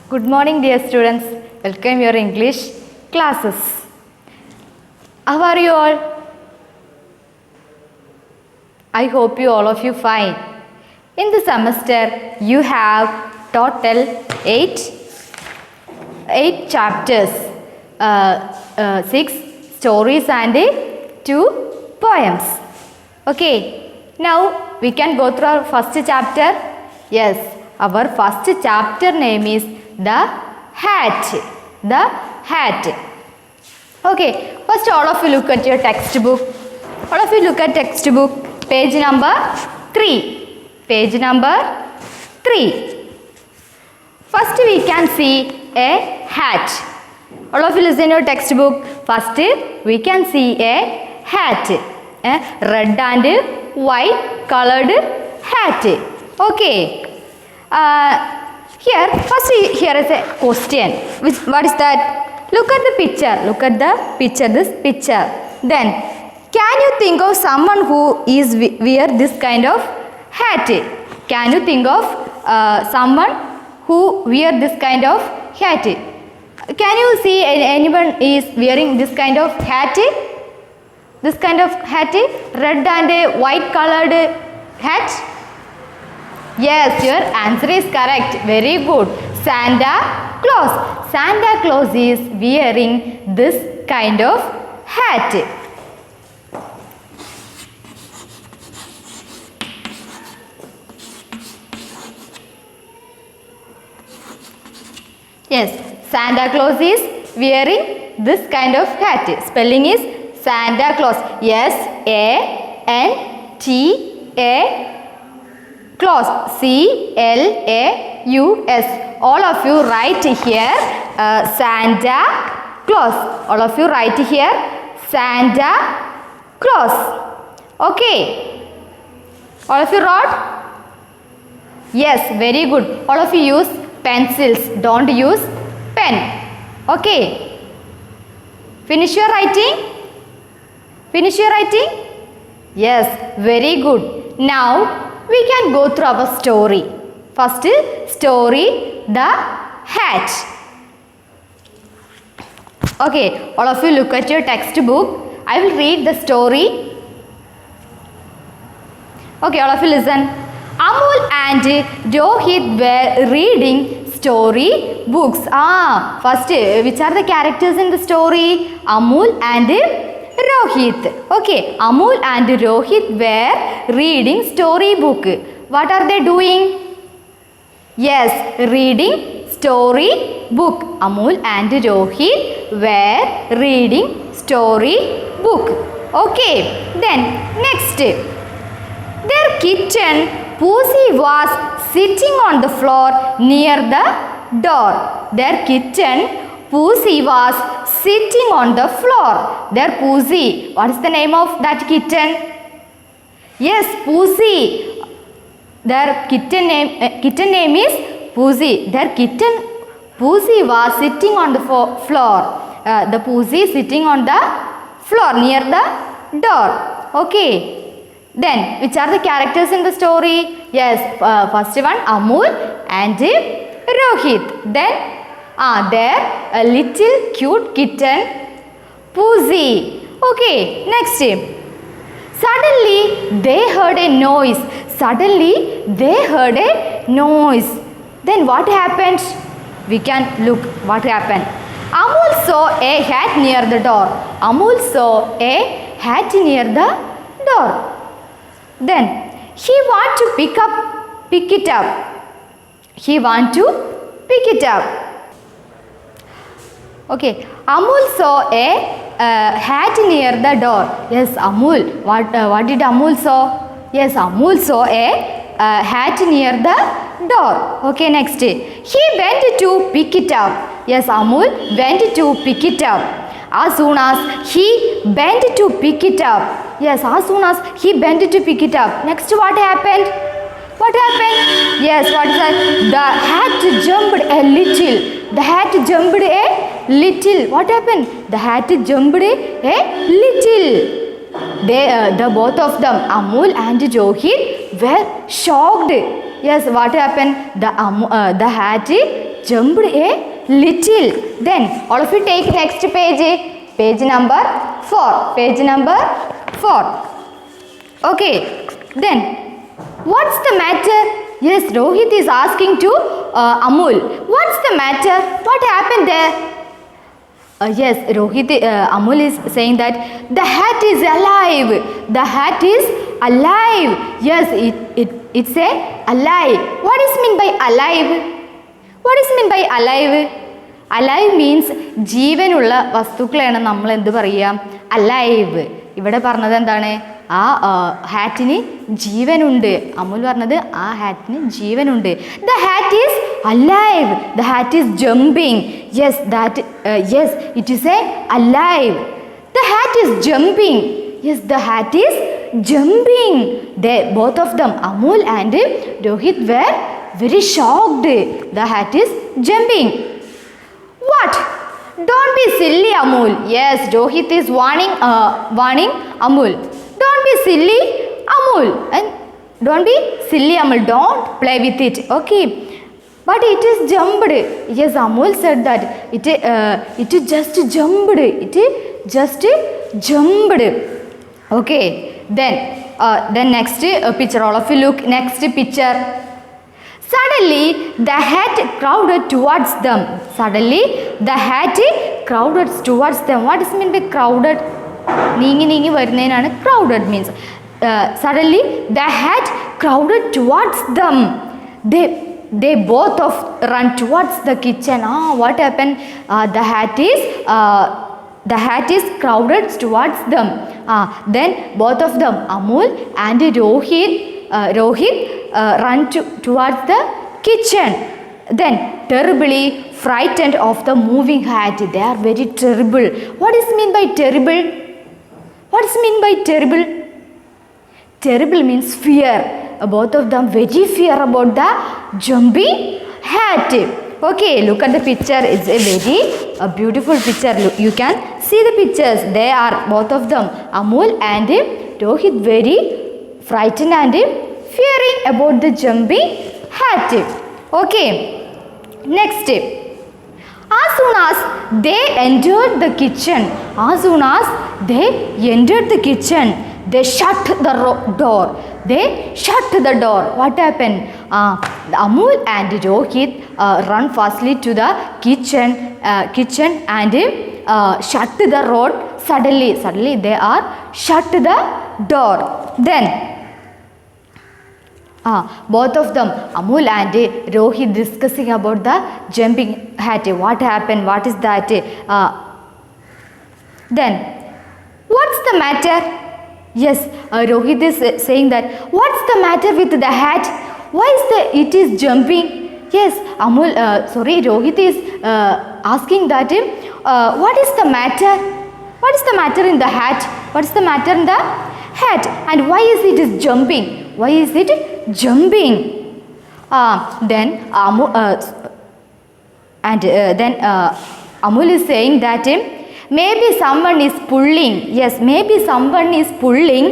Good morning, dear students. Welcome your English classes. How are you all? I hope all of you fine. In the semester, you have total eight chapters, 6 stories and 2 poems. Okay, now we can go through our first chapter. Yes, our first chapter name is The Hat. The Hat. Okay, first all of you look at your textbook. All of you look at textbook, page number 3. Page number 3. First we can see a hat. All of you listen your textbook. First we can see a hat. A red and white colored hat. Okay. Here is a question. What is that? Look at the picture. Look at the picture. This picture. Then, can you think of someone who is wear this kind of hat? Can you think of someone who wear this kind of hat? Can you see anyone is wearing this kind of hat? This kind of hat? Red and white colored hat? Yes, your answer is correct. Very good. Santa Claus. Santa Claus is wearing this kind of hat. Yes, Santa Claus is wearing this kind of hat. Spelling is Santa Claus. S-A-N-T-A Claus. C-L-A-U-S. All of you write here Santa Claus. All of you write here Santa Claus. Okay. All of you wrote? Yes, very good. All of you use pencils. Don't use pen. Okay. Finish your writing? Finish your writing? Yes, very good. Now, we can go through our story. First story, The Hat. Okay, all of you look at your textbook. I will read the story. Okay, all of you listen. Amol and Rohit were reading story books. First, which are the characters in the story? Amol and Rohit. Okay, Amol and Rohit were reading story book. What are they doing? Yes, reading story book. Amol and Rohit were reading story book. Okay, then next. Their kitten Pussy was sitting on the floor near the door. Their kitten Pussy was sitting on the floor. Their Pussy. What is the name of that kitten? Yes, Pussy. Their kitten name is Pussy. Their kitten Pussy was sitting on the floor. The Pussy sitting on the floor near the door. Okay. Then, which are the characters in the story? Yes, first one Amol and Rohit. Then, there a little cute kitten Pussy. Okay, next. Suddenly, they heard a noise. Suddenly, they heard a noise. Then, what happened? We can look what happened. Amol saw a hat near the door. Amol saw a hat near the door. Then he want to pick it up. He want to pick it up. Okay, Amol saw a hat near the door. Yes, Amol. What did Amol saw? Yes, Amol saw a hat near the door. Okay, next. He went to pick it up. Yes, Amol went to pick it up. As soon as he bent to pick it up. Yes, as soon as he bent to pick it up. Next, what happened? What happened? Yes, what is that? The hat jumped a little. The hat jumped a little. What happened? The hat jumped a little. The both of them, Amol and Rohit, were shocked. Yes, what happened? The hat jumped a little. Then all of you take next page. Page number 4. Page number 4. Okay. Then what's the matter? Yes, Rohit is asking to Amul. What's the matter? What happened there? Yes, Rohit, Amul is saying that the hat is alive. The hat is alive. Yes, it's a alive. What is mean by alive? What is mean by alive? Alive means ജീവനുള്ള വസ്തുക്കളെയാണ് നമ്മൾ എന്ത് പറയുക? Alive. ഇവിടെ പറഞ്ഞത് എന്താണ്? ആ ഹാറ്റിന് ജീവനുണ്ട്. അമുൽ പറഞ്ഞത് ആ ഹാറ്റിന് ജീവനുണ്ട്. The hat is alive. The hat is jumping. Yes yes it is A alive. The hat is jumping. Yes the hat is jumping. They both of them, Amul and Rohit, were very shocked. The hat is jumping. What? Don't be silly, Amul. Yes, Rohit is warning Amul. Don't be silly, Amul. And don't be silly, Amul. Don't play with it. Okay. But it is jumped. Yes, Amul said that it just jumped. It just jumped. Okay. Then next picture. All of you look. Next picture. Suddenly the hat crowded towards them. Suddenly the hat crowded towards them. What does mean by crowded? നീങ്ങി വരുന്നതിനാണ് crowded means. Suddenly the hat crowded towards them. They both of run towards the kitchen. What happened? The hat is crowded towards them. Then both of them, Amul and Rohit run towards the kitchen. Then terribly frightened of the moving hat. They are very terrible. What is mean by terrible? What is mean by terrible? Terrible means fear. Both of them very fear about the jumping hat. Okay, look at the picture. It's a very beautiful picture. Look, you can see the pictures. They are both of them, Amul and Rohit, very frightened and fearing about the jumping hat. Okay, next. As soon as they entered the kitchen, they shut the door. What happened? Amul and Rohit run fastly to the kitchen and shut the door. Suddenly they are shut the door. Then both of them, Amul and Rohit, discussing about the jumping hat. What happened? What is that? Then what's the matter? Yes, Rohit is saying that what's the matter with the hat? Why is it is jumping? Yes, Rohit is asking that what is the matter? What is the matter in the hat? What is the matter in the hat? And why is it jumping? Why is it jumping? Then Amul is saying that maybe someone is pulling. Yes, maybe someone is pulling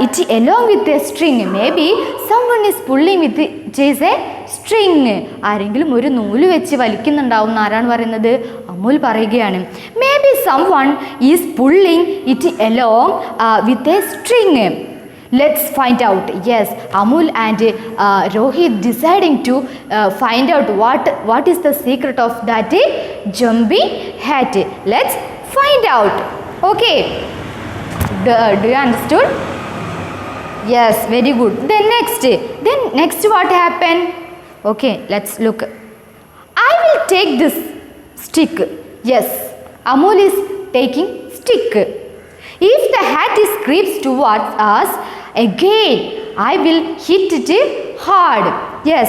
it along with a string. Maybe someone is pulling with it is a string. ആരെങ്കിലും ഒരു നൂല് വെച്ച് വലിക്കുന്നുണ്ടാവും എന്നാരാണ് പറയുന്നത്? അമുൽ പറയുകയാണ്. Maybe someone is pulling it along with a string. Let's find out. Yes, Amul and Rohit deciding to find out what is the secret of that jumping hat. Let's find out. Okay, do you understood? Yes, very good. Then next what happened? Okay, let's look. I will take this stick. Yes, Amul is taking stick. If the hat is creeps towards us again, I will hit it hard. Yes,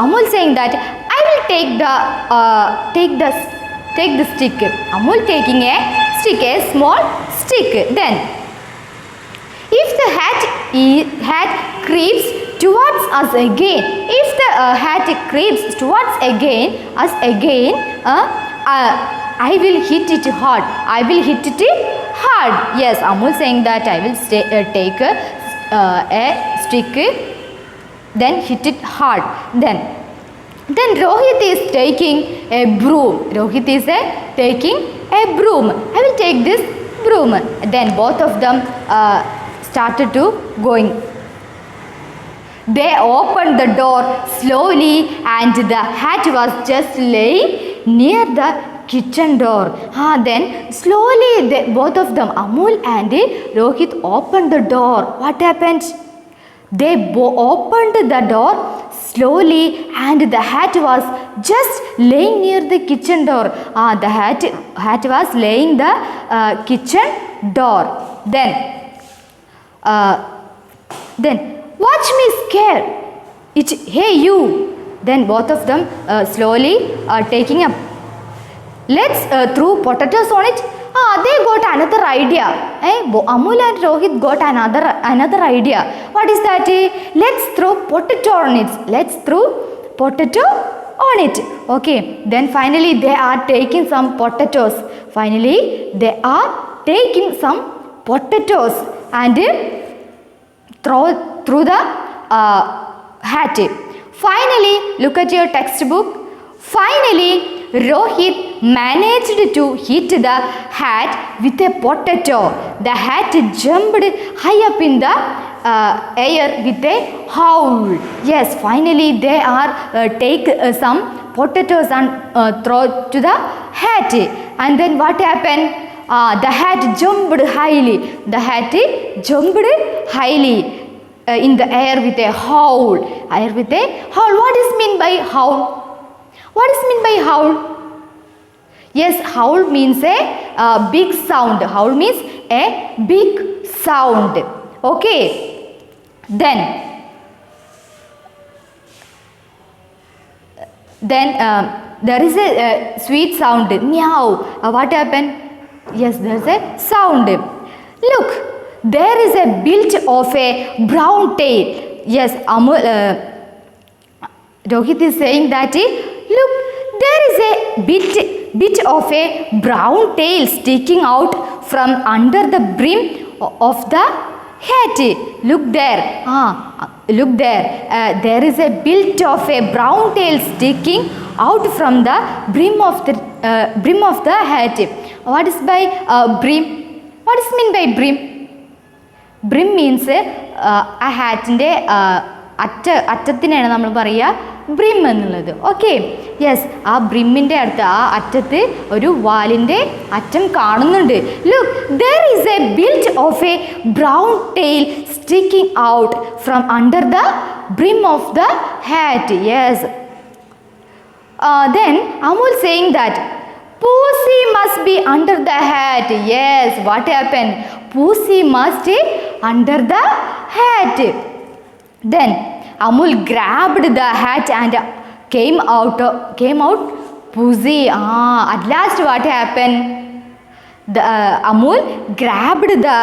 Amul saying that I will take the stick. Amul taking a stick, a small stick. Then if the hat creeps towards us again, if the hat creeps towards us again, I will hit it hard. I will hit it hard. Yes, Amul saying that I will take a stick, then hit it hard. Then Then Rohit is taking a broom. Rohit is taking a broom. I will take this broom. Then both of them started to going. They opened the door slowly and the hat was just laying near the kitchen door. Then slowly both of them, Amul and Rohit, opened the door. What happened? They opened the door slowly and the hat was just laying near the kitchen door. The hat was laying the kitchen door. Then watch me scare it. Hey you. Then both of them slowly taking up. Let's throw potatoes on it. They got another idea. Amul and Rohit got another idea. What is that? Let's throw potato on it. Let's throw potato on it. Okay. Then finally they are taking some potatoes. And through the hat. Finally, look at your textbook. Finally, Rohit managed to hit the hat with a potato. The hat jumped high up in the air with a howl. Yes, finally they are take some potatoes and throw to the hat. And then what happened? The hat jumped highly. In the air with a howl. What is mean by howl? Yes, howl means a big sound. Howl means a big sound. Okay. Then there is a sweet sound. Meow. What happened? Yes, there is a sound. Look, there is a bit of a brown tail. Yes, Rohit is saying that, look, there is a bit of a brown tail sticking out from under the brim of the hat. Look there. There is a bit of a brown tail sticking out from the brim of the hat. What is by brim? What is mean by brim? Brim means a hatinde അറ്റത്തിനാണ് നമ്മൾ പറയുക brim എന്നുള്ളത്. Okay. Yes, ആ ബ്രിമ്മിൻ്റെ അടുത്ത് ആ അറ്റത്ത് ഒരു വാലിൻ്റെ അറ്റം കാണുന്നുണ്ട്. Look, there is a bit of a brown tail sticking out from under the brim of the hat. Yes. Then Amul saying that Pussy must be under the hat. Yes, what happened? Pussy must be under the hat. Then Amul grabbed the hat and came out Pussy. At last what happened? Amul grabbed the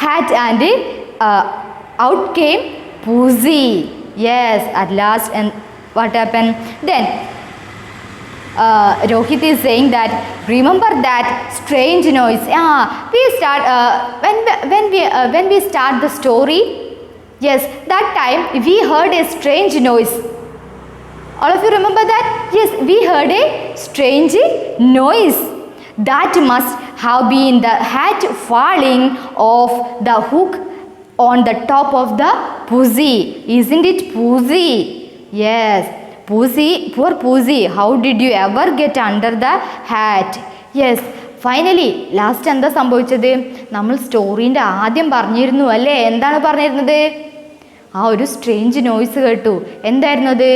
hat and out came Pussy. Yes, at last. And what happened? Then Rohit is saying that remember that strange noise. We start when we start the story. Yes, that time we heard a strange noise. All of you remember that? Yes, we heard a strange noise. That must have been the hat falling off the hook on the top of the Pussy. Isn't it Pussy? Yes. Pussy, poor Pussy, how did you ever get under the hat? Yes, finally, last എന്താ സംഭവിച്ചത്? നമ്മൾ സ്റ്റോറീൻ്റെ ആദ്യം പറഞ്ഞിരുന്നു അല്ലേ? എന്താണ് പറഞ്ഞിരുന്നത്? ഒരു strange noise കേട്ടു. എന്തായിരുന്നു അത്?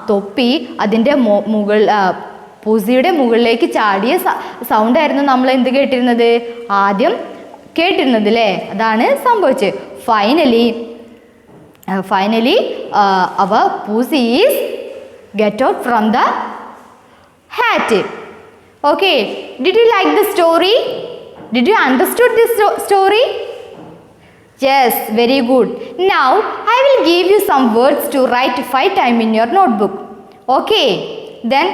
തൊപ്പി അതിൻ്റെ പൂസിയുടെ മുകളിലേക്ക് ചാടിയ സൗണ്ടായിരുന്നു നമ്മൾ എന്ത് കേട്ടിരുന്നത്? ആദ്യം കേട്ടിരുന്നത് അല്ലേ? അതാണ് സംഭവിച്ചത്. Finally, our Pussy is get out from the hat. Okay, did you like the story? Did you understood this story? Yes, very good. Now I will give you some words to write 5 times in your notebook. Okay, then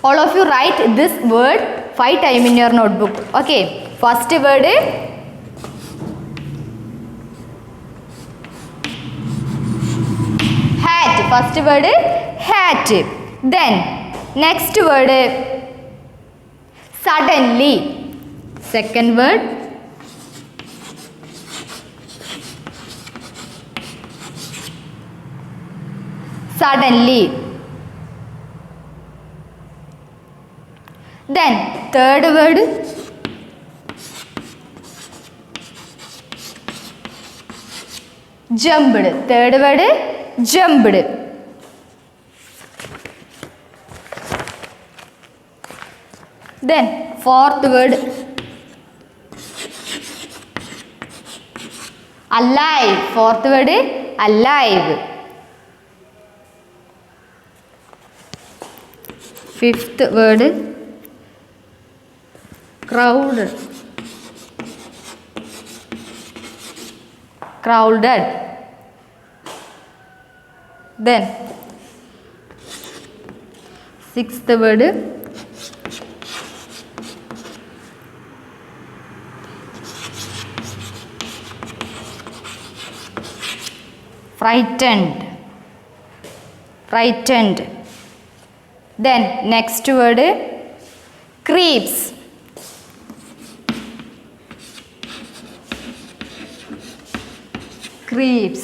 all of you write this word 5 times in your notebook. Okay, first word first word hat. Then next word suddenly. Second word suddenly. Then third word jumped. Third word jumped. Then fourth word alive. Fourth word alive. Fifth word crowded. Crowded. Then sixth word frightened. Frightened. Then next word creeps. Creeps.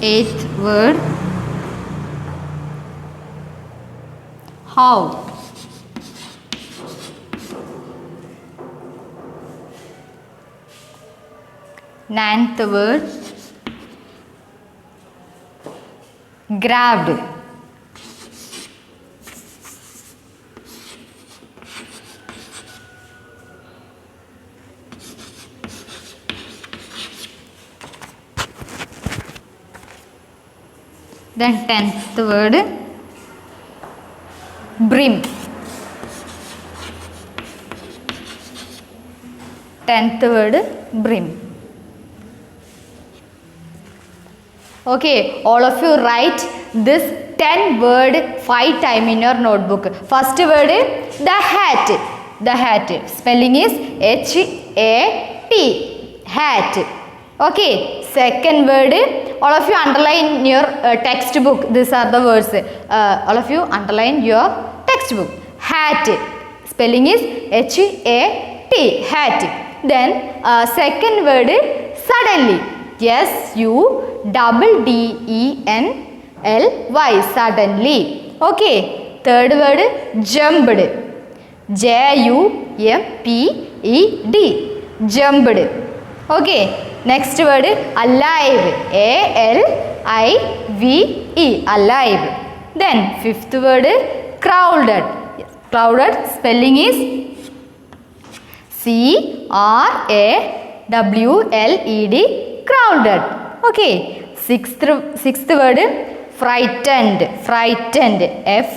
Eighth word how. Ninth word grabbed. Then 10th word brim. 10th word brim. Okay, all of you write this 10 word 5 times in your notebook. First word the hat. The hat. Spelling is H-A-T. Hat. Okay. Second word, all of you underline your textbook. These are the words. All of you underline your textbook. Hat. Spelling is H-A-T. Hat. Then second word suddenly. S-U-D-D-E-N-L-Y. Suddenly. Okay. Third word jumped. J-U-M-P-E-D. Jumped. Okay. Next word alive. A-L-I-V-E. Alive. Then fifth word crowded. Crowded spelling is C-R-A-W-L-E-D. Crowded. Okay. Sixth word frightened. Frightened. F-R-I-G-H-E-N-E-D.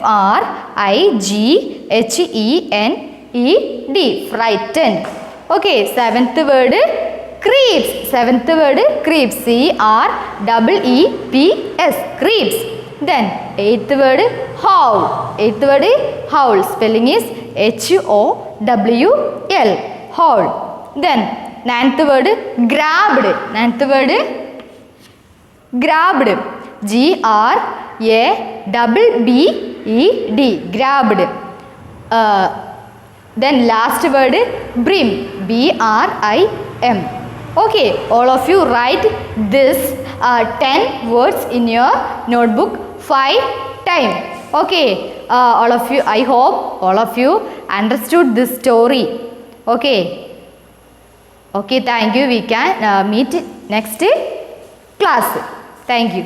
Frightened. Okay. Seventh word creeps. Seventh word creeps. C-R-E-E-P-S. Creeps. Then eighth word howl. Eighth word howl. Spelling is H-O-W-L. Howl. Then ninth word grabbed. Ninth word grabbed. G-R-A-B-B-E-D. Grabbed. Then last word brim. B-R-I-M. Okay, all of you write this 10 words in your notebook 5 times. Okay, all of you, I hope all of you understood this story. Okay. Okay, thank you. We can meet next class. Thank you.